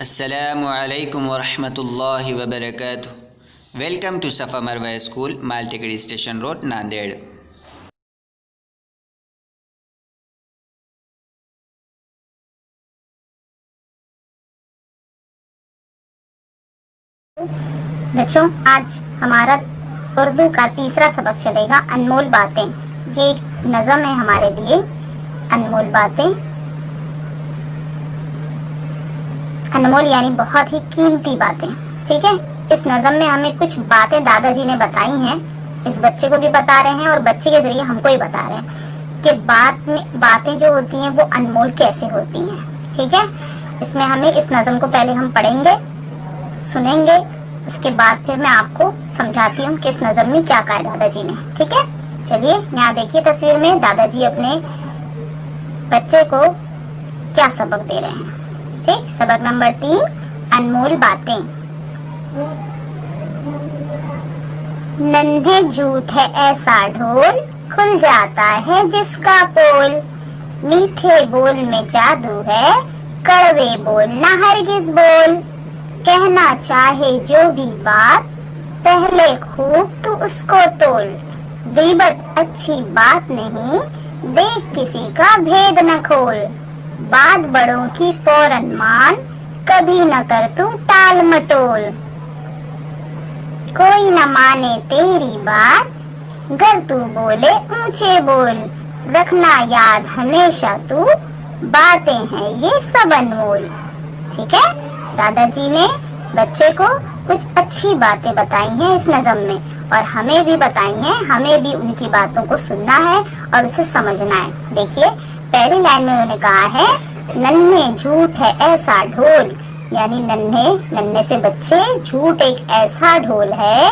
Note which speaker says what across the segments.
Speaker 1: السلام علیکم ورحمۃ اللہ وبرکاتہ. Welcome to Safa Marwah school, Maltekdi station road, Nanded.
Speaker 2: بچوں, آج ہمارا اردو کا تیسرا سبق چلے گا, انمول باتیں. یہ ایک نظم ہے ہمارے لیے, انمول باتیں. انمول یعنی بہت ہی قیمتی باتیں. ٹھیک ہے, اس نظم میں ہمیں کچھ باتیں دادا جی نے بتائی ہیں, اس بچے کو بھی بتا رہے ہیں اور بچے کے ذریعے ہم کو ہی بتا رہے ہیں کہ باتیں جو ہوتی ہیں وہ انمول کیسے ہوتی ہیں. ٹھیک ہے, اس میں ہمیں اس نظم کو پہلے ہم پڑھیں گے, سنیں گے, اس کے بعد پھر میں آپ کو سمجھاتی ہوں کہ اس نظم میں کیا کہا ہے دادا جی نے. ٹھیک ہے, چلیے یہاں دیکھیے تصویر میں دادا جی اپنے بچے کو کیا سبق دے رہے ہیں. ٹھیک, سبق نمبر 3, انمول باتیں. ننھے جھوٹ ہے ایسا ڈھول, کھل جاتا ہے جس کا پول. میٹھے بول میں جادو ہے, کڑوے بول نہ ہرگز بول. کہنا چاہے جو بھی بات, پہلے خوب تو اس کو تول. غیبت اچھی بات نہیں, دیکھ کسی کا بھید نہ کھول. بات بڑوں کی فوراً مان, کبھی نہ کر تو ٹال مٹول. کوئی نہ مانے تیری بات, گر تو بولے اونچے بول. رکھنا یاد ہمیشہ تو, باتیں ہیں یہ سب انمول. ٹھیک ہے, دادا جی نے بچے کو کچھ اچھی باتیں بتائی ہیں اس نظم میں, اور ہمیں بھی بتائی ہیں. ہمیں بھی ان کی باتوں کو سننا ہے اور اسے سمجھنا ہے. دیکھیے پہلی لائن میں انہوں نے کہا ہے, ننھے جھوٹ ہے ایسا ڈھول, یعنی ننھے سے بچے, جھوٹ ایک ایسا ڈھول ہے,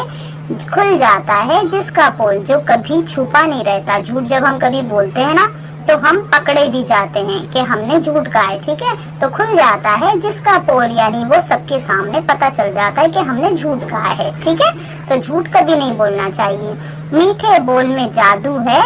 Speaker 2: کھل جاتا ہے جس کا پول, جو کبھی چھپا نہیں رہتا. جھوٹ جب ہم کبھی بولتے ہیں نا تو ہم پکڑے بھی جاتے ہیں کہ ہم نے جھوٹ کہا ہے. ٹھیک ہے, تو کھل جاتا ہے جس کا پول, یعنی وہ سب کے سامنے پتہ چل جاتا ہے کہ ہم نے جھوٹ کہا ہے. ٹھیک ہے, تو جھوٹ کبھی نہیں بولنا چاہیے. میٹھے بول میں جادو ہے,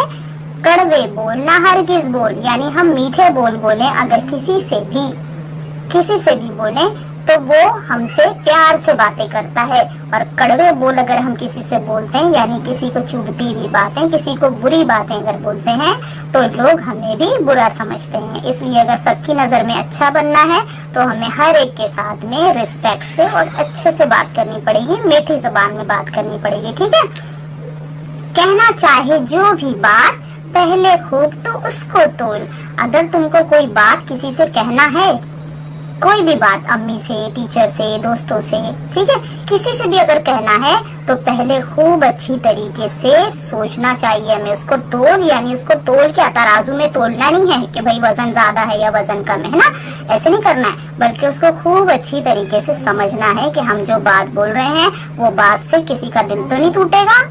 Speaker 2: کڑوے بول نہ ہرگز بول, یعنی ہم میٹھے بول بولیں اگر کسی سے بھی بولیں تو وہ ہم سے پیار سے باتیں کرتا ہے, اور کڑوے بول اگر ہم کسی سے بولتے ہیں, یعنی کسی کو چبھتی ہوئی باتیں, کسی کو بری باتیں اگر بولتے ہیں تو لوگ ہمیں بھی برا سمجھتے ہیں. اس لیے اگر سب کی نظر میں اچھا بننا ہے تو ہمیں ہر ایک کے ساتھ میں رسپیکٹ سے اور اچھے سے بات کرنی پڑے گی, میٹھی زبان میں بات کرنی پڑے گی. ٹھیک ہے, کہنا چاہے جو بھی بات, پہلے خوب تو اس کو تول. اگر تم کو کوئی بات کسی سے کہنا ہے, کوئی بھی بات, امی سے, ٹیچر سے, دوستوں سے, ٹھیک ہے, کسی سے بھی اگر کہنا ہے تو پہلے خوب اچھی طریقے سے سوچنا چاہیے ہمیں. اس کو تول, یعنی اس کو تول کے ترازو میں تولنا نہیں ہے کہ بھائی وزن زیادہ ہے یا وزن کم ہے نا, ایسے نہیں کرنا ہے, بلکہ اس کو خوب اچھی طریقے سے سمجھنا ہے کہ ہم جو بات بول رہے ہیں وہ بات سے کسی کا دل تو نہیں ٹوٹے گا.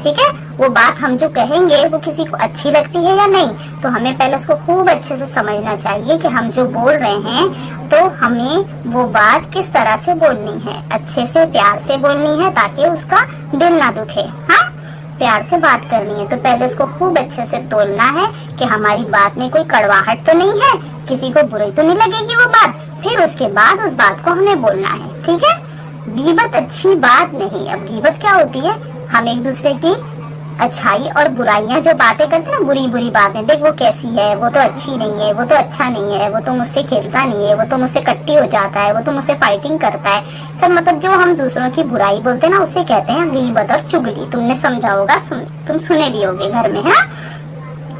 Speaker 2: ٹھیک ہے, وہ بات ہم جو کہیں گے وہ کسی کو اچھی لگتی ہے یا نہیں, تو ہمیں پہلے اس کو خوب اچھے سے سمجھنا چاہیے کہ ہم جو بول رہے ہیں تو ہمیں وہ بات کس طرح سے بولنی ہے, اچھے سے پیار سے بولنی ہے تاکہ اس کا دل نہ دکھے. ہاں, پیار سے بات کرنی ہے تو پہلے اس کو خوب اچھے سے تولنا ہے کہ ہماری بات میں کوئی کڑواہٹ تو نہیں ہے, کسی کو بری تو نہیں لگے گی وہ بات, پھر اس کے بعد اس بات کو ہمیں بولنا ہے. ٹھیک ہے, غیبت اچھی بات نہیں. اب غیبت کیا ہوتی ہے, ہم ایک دوسرے کی اچھائی اور برائیاں جو باتیں کرتے ہیں نا, بری باتیں, دیکھ وہ کیسی ہے, وہ تو اچھی نہیں ہے, وہ تو اچھا نہیں ہے, وہ تو مجھ سے کھیلتا نہیں ہے, وہ تو مجھ سے کٹی ہو جاتا ہے, وہ تو مجھ سے فائٹنگ کرتا ہے, سب مطلب جو ہم دوسروں کی برائی بولتے ہیں نا اسے کہتے ہیں غیبت اور چگلی. تم نے سمجھا ہوگا, تم سنے بھی ہوگے گھر میں, ہے.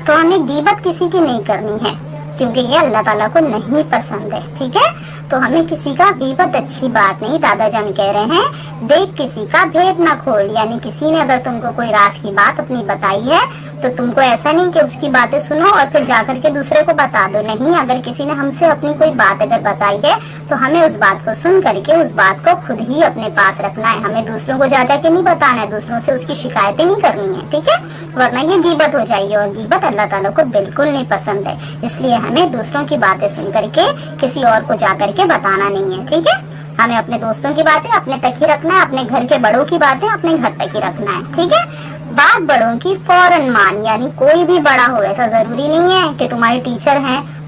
Speaker 2: تو ہمیں غیبت کسی کی نہیں کرنی ہے کیونکہ یہ اللہ تعالیٰ کو نہیں پسند ہے. ٹھیک ہے, تو ہمیں کسی کا غیبت اچھی بات نہیں. دادا جان کہہ رہے ہیں, دیکھ کسی کا بھید نہ کھول, یعنی کسی نے اگر تم کو کوئی راز کی بات اپنی بتائی ہے تو تم کو ایسا نہیں کہ اس کی باتیں سنو اور پھر جا کر کے دوسرے کو بتا دو. نہیں, اگر کسی نے ہم سے اپنی کوئی بات اگر بتائی ہے تو ہمیں اس بات کو سن کر کے اس بات کو خود ہی اپنے پاس رکھنا ہے. ہمیں دوسروں کو جا کے نہیں بتانا ہے, دوسروں سے اس کی شکایتیں نہیں کرنی ہے. ٹھیک ہے, ورنہ یہ غیبت ہو جائے گی, اور غیبت اللہ تعالیٰ کو بالکل نہیں پسند ہے. اس لیے ہمیں دوسروں کی باتیں سن کر کے کسی اور کو جا کر کے بتانا نہیں ہے. ٹھیک ہے, ہمیں اپنے دوستوں کی باتیں اپنے تک ہی رکھنا ہے, اپنے گھر کے بڑوں کی باتیں اپنے گھر تک ہی رکھنا ہے. ٹھیک ہے, بات بڑوں کی فوراً مان, یعنی کوئی بھی بڑا ہو, ایسا ضروری نہیں ہے کہ تمہارے ٹیچر ہیں